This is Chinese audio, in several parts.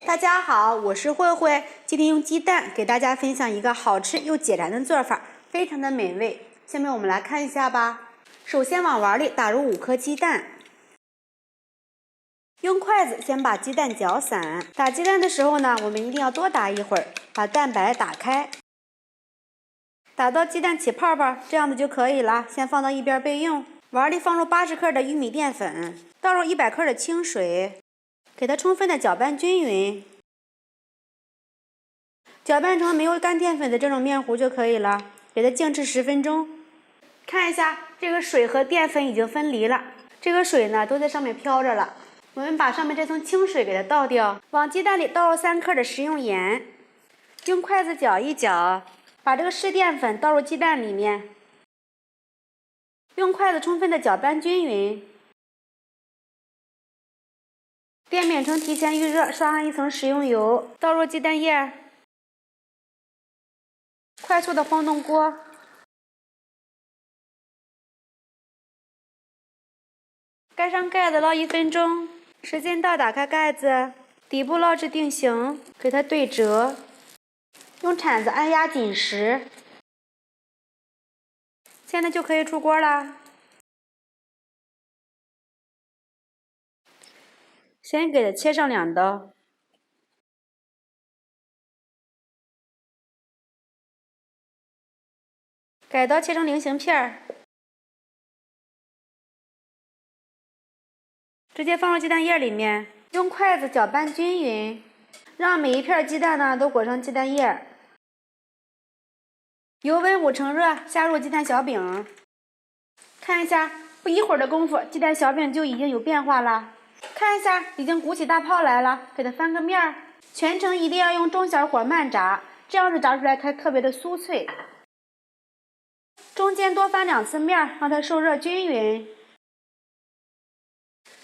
大家好，我是慧慧，今天用鸡蛋给大家分享一个好吃又解馋的做法，非常的美味。下面我们来看一下吧。首先往碗里打入5颗鸡蛋，用筷子先把鸡蛋搅散。打鸡蛋的时候呢，我们一定要多打一会儿，把蛋白打开，打到鸡蛋起泡泡，这样子就可以了。先放到一边备用。碗里放入80克的玉米淀粉，倒入100克的清水。给它充分的搅拌均匀，搅拌成没有干淀粉的这种面糊就可以了。给它静置10分钟。看一下，这个水和淀粉已经分离了，这个水呢都在上面飘着了。我们把上面这层清水给它倒掉，往鸡蛋里倒入3克的食用盐，用筷子搅一搅，把这个湿淀粉倒入鸡蛋里面，用筷子充分的搅拌均匀。电饼铛提前预热，刷上1层食用油，倒入鸡蛋液，快速的晃动锅，盖上盖子捞1分钟，时间到打开盖子，底部捞至定型，给它对折，用铲子按压紧实，现在就可以出锅了。先给它切上2刀，改刀切成菱形片儿，直接放入鸡蛋液里面，用筷子搅拌均匀，让每一片鸡蛋呢都裹上鸡蛋液。油温5成热，下入鸡蛋小饼，看一下，不一会儿的功夫，鸡蛋小饼就已经有变化了。看一下，已经鼓起大泡来了，给它翻个面儿。全程一定要用中小火慢炸，这样子炸出来才特别的酥脆。中间多翻2次面，让它受热均匀。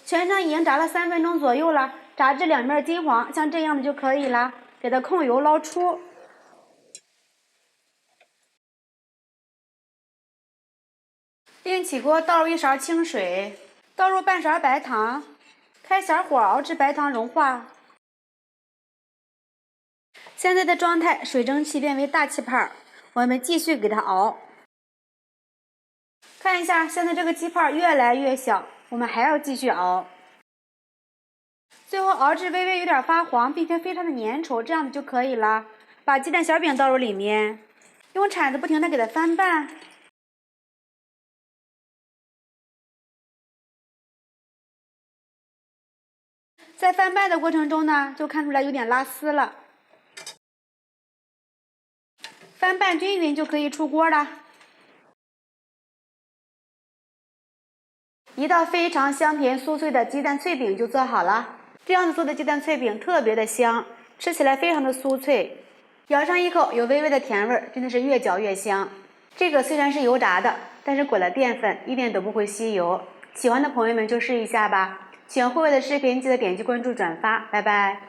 全程已经炸了3分钟左右了，炸至2面金黄，像这样的就可以了。给它控油捞出。另起锅，倒入1勺清水，倒入半勺白糖，开小火熬至白糖融化。现在的状态，水蒸气变为大气泡，我们继续给它熬。看一下，现在这个气泡越来越小，我们还要继续熬。最后熬至微微有点发黄，并且非常的粘稠，这样子就可以了。把鸡蛋小饼倒入里面，用铲子不停的给它翻拌。在翻拌的过程中呢，就看出来有点拉丝了。翻拌均匀就可以出锅了。一道非常香甜酥脆的鸡蛋脆饼就做好了。这样子做的鸡蛋脆饼特别的香，吃起来非常的酥脆，咬上一口有微微的甜味，真的是越嚼越香。这个虽然是油炸的，但是裹了淀粉，一点都不会吸油。喜欢的朋友们就试一下吧。喜欢慧慧的视频，记得点击关注转发，拜拜。